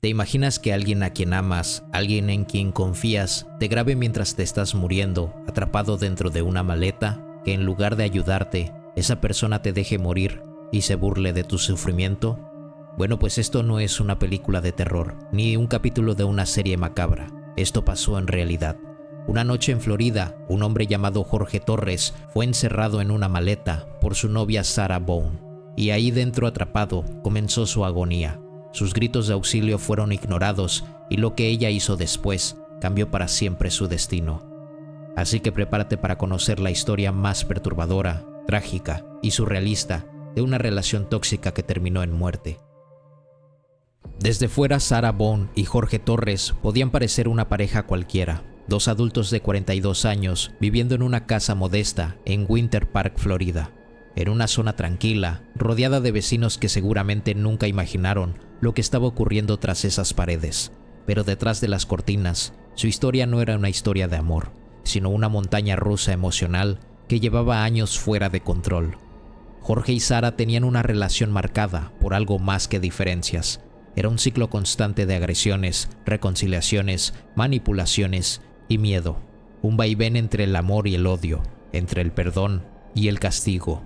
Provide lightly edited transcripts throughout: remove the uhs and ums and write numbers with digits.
¿Te imaginas que alguien a quien amas, alguien en quien confías, te grabe mientras te estás muriendo, atrapado dentro de una maleta, que en lugar de ayudarte, esa persona te deje morir y se burle de tu sufrimiento? Bueno, pues esto no es una película de terror, ni un capítulo de una serie macabra. Esto pasó en realidad. Una noche en Florida, un hombre llamado Jorge Torres fue encerrado en una maleta por su novia Sarah Bone, y ahí dentro atrapado comenzó su agonía. Sus gritos de auxilio fueron ignorados y lo que ella hizo después cambió para siempre su destino. Así que prepárate para conocer la historia más perturbadora, trágica y surrealista de una relación tóxica que terminó en muerte. Desde fuera, Sarah Bone y Jorge Torres podían parecer una pareja cualquiera, dos adultos de 42 años viviendo en una casa modesta en Winter Park, Florida, en una zona tranquila, rodeada de vecinos que seguramente nunca imaginaron lo que estaba ocurriendo tras esas paredes. Pero detrás de las cortinas, su historia no era una historia de amor, sino una montaña rusa emocional que llevaba años fuera de control. Jorge y Sarah tenían una relación marcada por algo más que diferencias. Era un ciclo constante de agresiones, reconciliaciones, manipulaciones y miedo. Un vaivén entre el amor y el odio, entre el perdón y el castigo.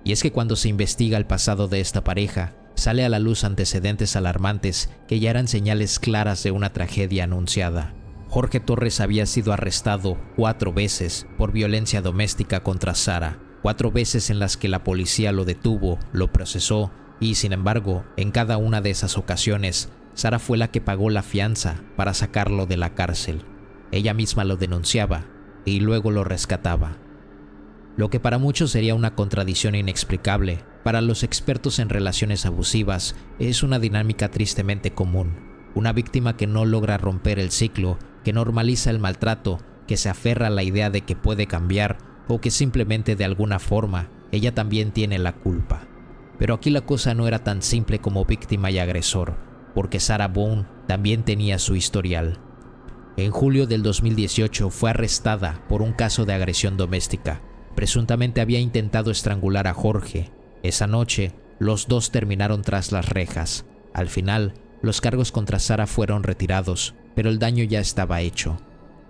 Y es que cuando se investiga el pasado de esta pareja, sale a la luz antecedentes alarmantes que ya eran señales claras de una tragedia anunciada. Jorge Torres había sido arrestado 4 veces por violencia doméstica contra Sarah, 4 veces en las que la policía lo detuvo, lo procesó y, sin embargo, en cada una de esas ocasiones, Sarah fue la que pagó la fianza para sacarlo de la cárcel. Ella misma lo denunciaba y luego lo rescataba. Lo que para muchos sería una contradicción inexplicable, para los expertos en relaciones abusivas es una dinámica tristemente común. Una víctima que no logra romper el ciclo, que normaliza el maltrato, que se aferra a la idea de que puede cambiar o que simplemente de alguna forma ella también tiene la culpa. Pero aquí la cosa no era tan simple como víctima y agresor, porque Sarah Bone también tenía su historial. En julio del 2018 fue arrestada por un caso de agresión doméstica. Presuntamente había intentado estrangular a Jorge. Esa noche, los dos terminaron tras las rejas. Al final, los cargos contra Sarah fueron retirados, pero el daño ya estaba hecho.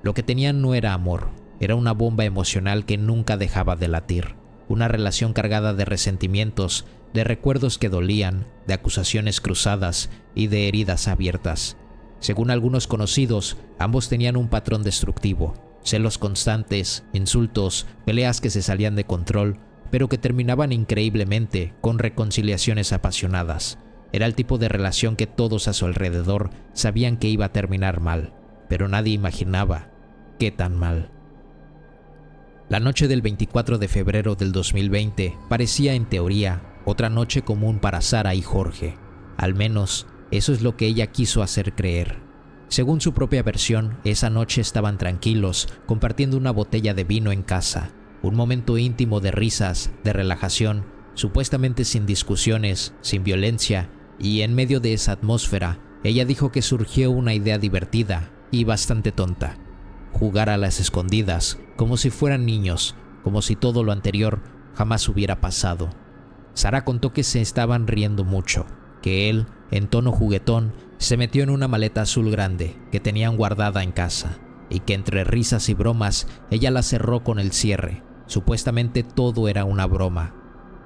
Lo que tenían no era amor, era una bomba emocional que nunca dejaba de latir. Una relación cargada de resentimientos, de recuerdos que dolían, de acusaciones cruzadas y de heridas abiertas. Según algunos conocidos, ambos tenían un patrón destructivo. Celos constantes, insultos, peleas que se salían de control, pero que terminaban increíblemente con reconciliaciones apasionadas. Era el tipo de relación que todos a su alrededor sabían que iba a terminar mal, pero nadie imaginaba qué tan mal. La noche del 24 de febrero del 2020 parecía, en teoría, otra noche común para Sarah y Jorge. Al menos, eso es lo que ella quiso hacer creer. Según su propia versión, esa noche estaban tranquilos, compartiendo una botella de vino en casa. Un momento íntimo de risas, de relajación, supuestamente sin discusiones, sin violencia, y en medio de esa atmósfera, ella dijo que surgió una idea divertida y bastante tonta. Jugar a las escondidas, como si fueran niños, como si todo lo anterior jamás hubiera pasado. Sarah contó que se estaban riendo mucho, que él, en tono juguetón, se metió en una maleta azul grande que tenían guardada en casa, y que entre risas y bromas ella la cerró con el cierre. Supuestamente todo era una broma.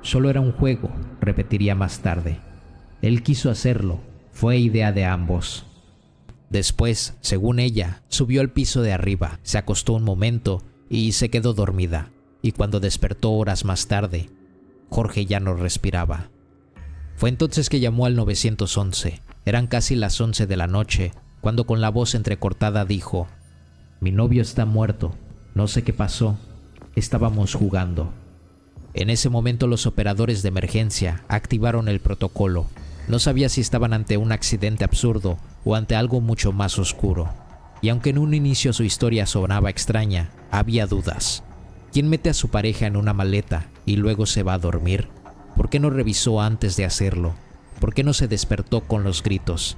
Solo era un juego, repetiría más tarde. Él quiso hacerlo, fue idea de ambos. Después, según ella, subió al piso de arriba, se acostó un momento y se quedó dormida, y cuando despertó horas más tarde, Jorge ya no respiraba. Fue entonces que llamó al 911. Eran casi las 11 de la noche, cuando con la voz entrecortada dijo: «Mi novio está muerto, no sé qué pasó, estábamos jugando». En ese momento los operadores de emergencia activaron el protocolo. No sabía si estaban ante un accidente absurdo o ante algo mucho más oscuro. Y aunque en un inicio su historia sonaba extraña, había dudas. ¿Quién mete a su pareja en una maleta y luego se va a dormir? ¿Por qué no revisó antes de hacerlo? ¿Por qué no se despertó con los gritos?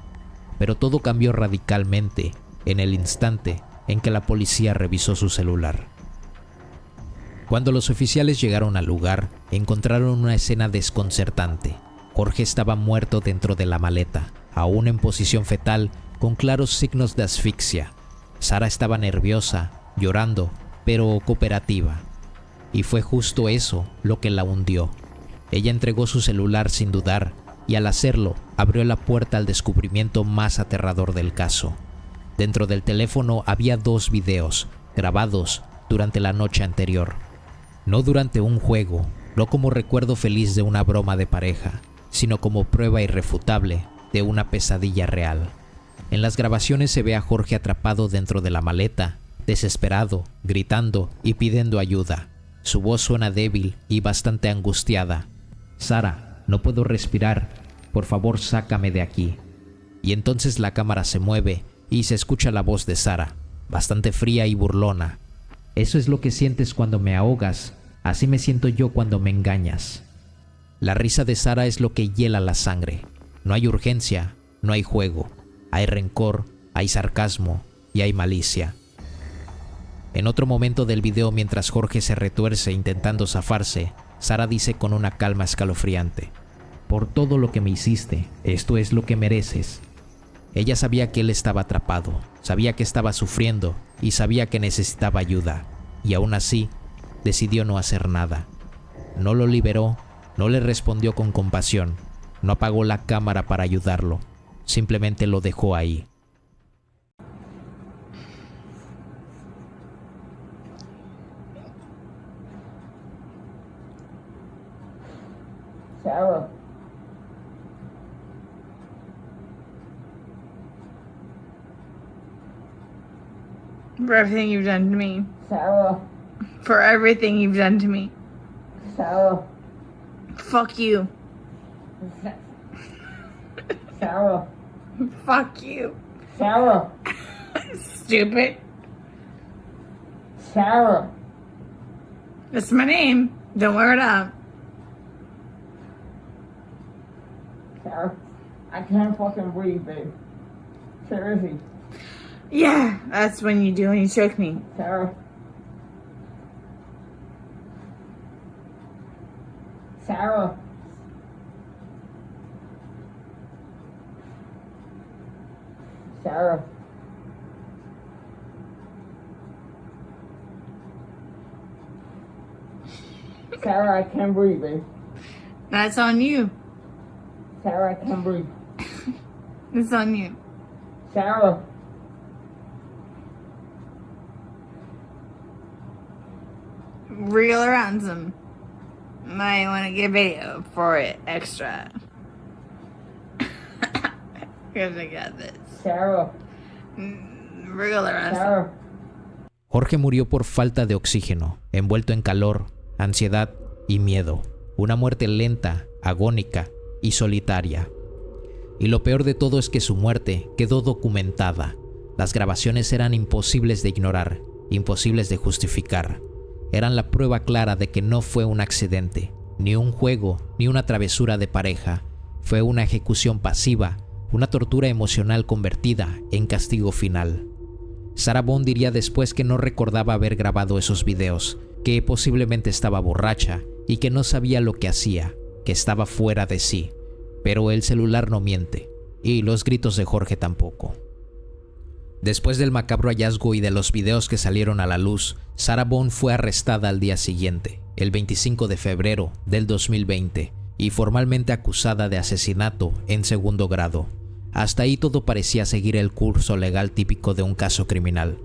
Pero todo cambió radicalmente en el instante en que la policía revisó su celular. Cuando los oficiales llegaron al lugar, encontraron una escena desconcertante. Jorge estaba muerto dentro de la maleta, aún en posición fetal, con claros signos de asfixia. Sara estaba nerviosa, llorando, pero cooperativa. Y fue justo eso lo que la hundió. Ella entregó su celular sin dudar, y al hacerlo, abrió la puerta al descubrimiento más aterrador del caso. Dentro del teléfono había 2 videos, grabados durante la noche anterior. No durante un juego, no como recuerdo feliz de una broma de pareja, sino como prueba irrefutable de una pesadilla real. En las grabaciones se ve a Jorge atrapado dentro de la maleta, desesperado, gritando y pidiendo ayuda. Su voz suena débil y bastante angustiada. «Sara, no puedo respirar. Por favor, sácame de aquí». Y entonces la cámara se mueve y se escucha la voz de Sara, bastante fría y burlona. «Eso es lo que sientes cuando me ahogas. Así me siento yo cuando me engañas». La risa de Sara es lo que hiela la sangre. No hay urgencia, no hay juego. Hay rencor, hay sarcasmo y hay malicia. En otro momento del video, mientras Jorge se retuerce intentando zafarse, Sara dice con una calma escalofriante: «Por todo lo que me hiciste, esto es lo que mereces». Ella sabía que él estaba atrapado, sabía que estaba sufriendo y sabía que necesitaba ayuda, y aún así decidió no hacer nada. No lo liberó, no le respondió con compasión, no apagó la cámara para ayudarlo, simplemente lo dejó ahí. Sarah. For everything you've done to me. Sarah. For everything you've done to me. Sarah. Fuck you. Sarah. Fuck you. Sarah. Stupid. Sarah. That's my name. Don't wear it up. Sarah. I can't fucking breathe, babe. Seriously. Yeah, that's when you do when you choke me. Sarah. Sarah. Sarah. Sarah, I can't breathe, babe. That's on you. Sarah, I can't breathe. It's on you. Sarah. Real or ransom. Might want to get video for it extra. Because I got this. Sarah. Real or ransom. Sarah. Jorge murió por falta de oxígeno, envuelto en calor, ansiedad y miedo. Una muerte lenta, agónica y solitaria. Y lo peor de todo es que su muerte quedó documentada. Las grabaciones eran imposibles de ignorar, imposibles de justificar. Eran la prueba clara de que no fue un accidente, ni un juego, ni una travesura de pareja. Fue una ejecución pasiva, una tortura emocional convertida en castigo final. Sarah Bond diría después que no recordaba haber grabado esos videos, que posiblemente estaba borracha y que no sabía lo que hacía, que estaba fuera de sí. Pero el celular no miente, y los gritos de Jorge tampoco. Después del macabro hallazgo y de los videos que salieron a la luz, Sarah Bond fue arrestada al día siguiente, el 25 de febrero del 2020, y formalmente acusada de asesinato en segundo grado. Hasta ahí todo parecía seguir el curso legal típico de un caso criminal.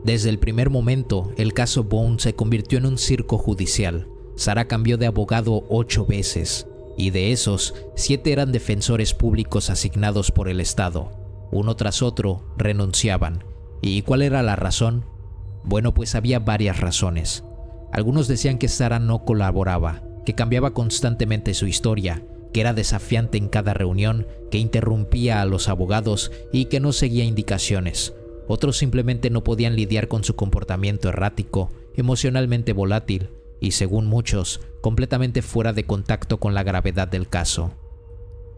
Desde el primer momento, el caso Bond se convirtió en un circo judicial. Sarah cambió de abogado 8 veces, y de esos, 7 eran defensores públicos asignados por el Estado. Uno tras otro renunciaban. ¿Y cuál era la razón? Bueno, pues había varias razones. Algunos decían que Sarah no colaboraba, que cambiaba constantemente su historia, que era desafiante en cada reunión, que interrumpía a los abogados y que no seguía indicaciones. Otros simplemente no podían lidiar con su comportamiento errático, emocionalmente volátil y, según muchos, completamente fuera de contacto con la gravedad del caso.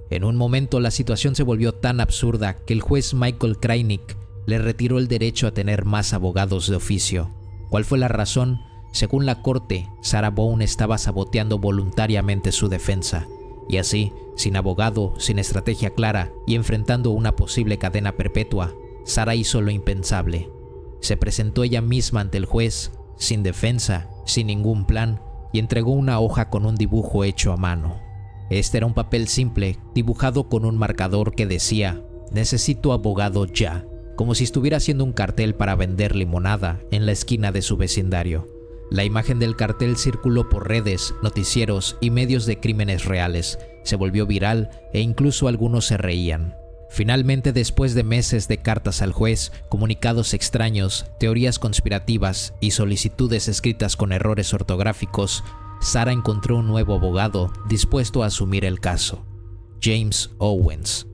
En un momento la situación se volvió tan absurda que el juez Michael Krainick le retiró el derecho a tener más abogados de oficio. ¿Cuál fue la razón? Según la corte, Sarah Bond estaba saboteando voluntariamente su defensa. Y así, sin abogado, sin estrategia clara y enfrentando una posible cadena perpetua, Sarah hizo lo impensable. Se presentó ella misma ante el juez, sin defensa, sin ningún plan, y entregó una hoja con un dibujo hecho a mano. Este era un papel simple, dibujado con un marcador que decía: "Necesito abogado ya", como si estuviera haciendo un cartel para vender limonada en la esquina de su vecindario. La imagen del cartel circuló por redes, noticieros y medios de crímenes reales, se volvió viral e incluso algunos se reían. Finalmente, después de meses de cartas al juez, comunicados extraños, teorías conspirativas y solicitudes escritas con errores ortográficos, Sarah encontró un nuevo abogado dispuesto a asumir el caso: James Owens.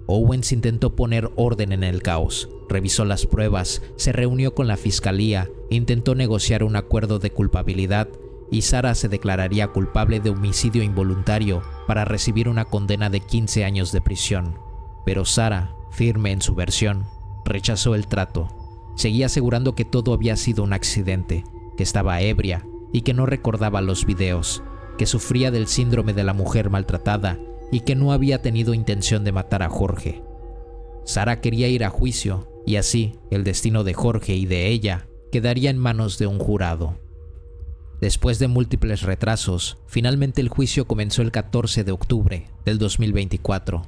Owens intentó poner orden en el caos, revisó las pruebas, se reunió con la fiscalía, intentó negociar un acuerdo de culpabilidad y Sarah se declararía culpable de homicidio involuntario para recibir una condena de 15 años de prisión. Pero Sarah, firme en su versión, rechazó el trato. Seguía asegurando que todo había sido un accidente, que estaba ebria y que no recordaba los videos, que sufría del síndrome de la mujer maltratada y que no había tenido intención de matar a Jorge. Sarah quería ir a juicio y así el destino de Jorge y de ella quedaría en manos de un jurado. Después de múltiples retrasos, finalmente el juicio comenzó el 14 de octubre del 2024,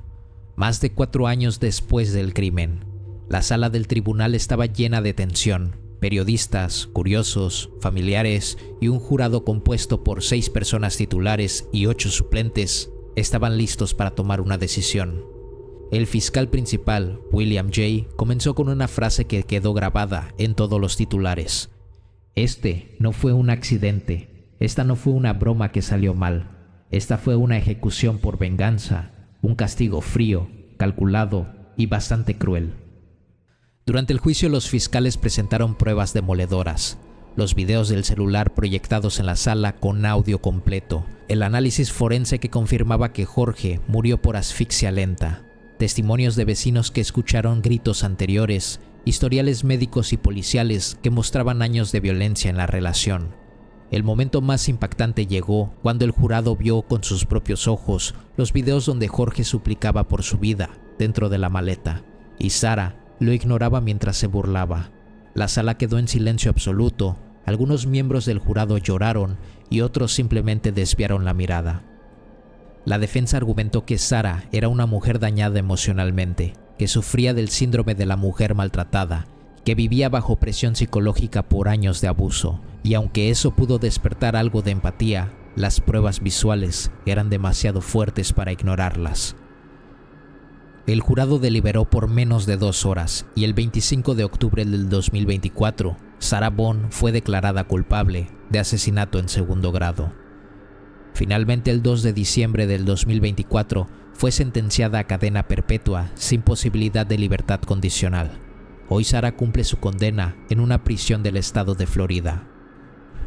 más de 4 años después del crimen. La sala del tribunal estaba llena de tensión. Periodistas, curiosos, familiares y un jurado compuesto por 6 personas titulares y 8 suplentes estaban listos para tomar una decisión. El fiscal principal, William J., comenzó con una frase que quedó grabada en todos los titulares: "Este no fue un accidente, esta no fue una broma que salió mal, esta fue una ejecución por venganza, un castigo frío, calculado y bastante cruel". Durante el juicio, los fiscales presentaron pruebas demoledoras: los videos del celular proyectados en la sala con audio completo, el análisis forense que confirmaba que Jorge murió por asfixia lenta, testimonios de vecinos que escucharon gritos anteriores, historiales médicos y policiales que mostraban años de violencia en la relación. El momento más impactante llegó cuando el jurado vio con sus propios ojos los videos donde Jorge suplicaba por su vida dentro de la maleta, y Sarah lo ignoraba mientras se burlaba. La sala quedó en silencio absoluto. Algunos miembros del jurado lloraron y otros simplemente desviaron la mirada. La defensa argumentó que Sarah era una mujer dañada emocionalmente, que sufría del síndrome de la mujer maltratada, que vivía bajo presión psicológica por años de abuso, y aunque eso pudo despertar algo de empatía, las pruebas visuales eran demasiado fuertes para ignorarlas. El jurado deliberó por menos de 2 horas y el 25 de octubre del 2024, Sarah Bond fue declarada culpable de asesinato en segundo grado. Finalmente, el 2 de diciembre del 2024, fue sentenciada a cadena perpetua sin posibilidad de libertad condicional. Hoy Sarah cumple su condena en una prisión del estado de Florida.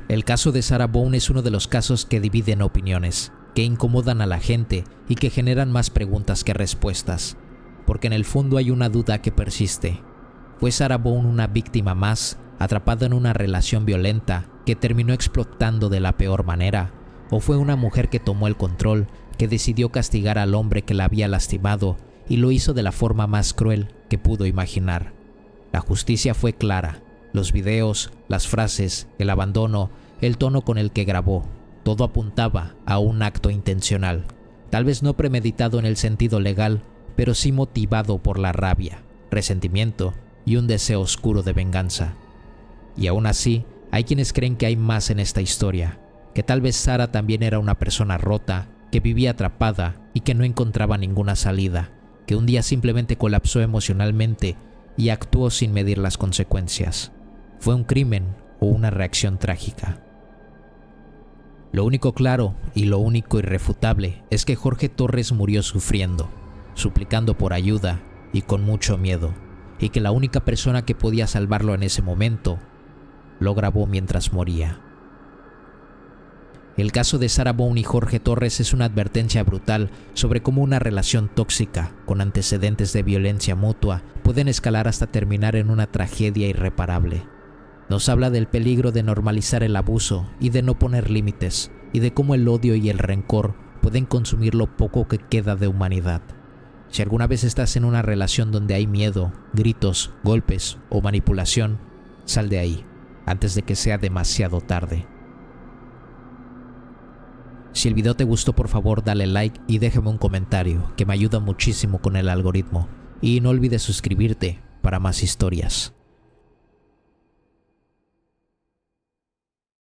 El caso de Sarah Bond es uno de los casos que dividen opiniones, que incomodan a la gente y que generan más preguntas que respuestas, porque en el fondo hay una duda que persiste. ¿Fue Sarah Bond una víctima más, atrapada en una relación violenta que terminó explotando de la peor manera? ¿O fue una mujer que tomó el control, que decidió castigar al hombre que la había lastimado y lo hizo de la forma más cruel que pudo imaginar? La justicia fue clara. Los videos, las frases, el abandono, el tono con el que grabó, todo apuntaba a un acto intencional, tal vez no premeditado en el sentido legal, pero sí motivado por la rabia, resentimiento y un deseo oscuro de venganza. Y aún así, hay quienes creen que hay más en esta historia, que tal vez Sarah también era una persona rota, que vivía atrapada y que no encontraba ninguna salida, que un día simplemente colapsó emocionalmente y actuó sin medir las consecuencias. ¿Fue un crimen o una reacción trágica? Lo único claro y lo único irrefutable es que Jorge Torres murió sufriendo, suplicando por ayuda y con mucho miedo, y que la única persona que podía salvarlo en ese momento lo grabó mientras moría. El caso de Sarah Bond y Jorge Torres es una advertencia brutal sobre cómo una relación tóxica con antecedentes de violencia mutua pueden escalar hasta terminar en una tragedia irreparable. Nos habla del peligro de normalizar el abuso y de no poner límites, y de cómo el odio y el rencor pueden consumir lo poco que queda de humanidad. Si alguna vez estás en una relación donde hay miedo, gritos, golpes o manipulación, sal de ahí, antes de que sea demasiado tarde. Si el video te gustó, por favor dale like y déjame un comentario, que me ayuda muchísimo con el algoritmo. Y no olvides suscribirte para más historias.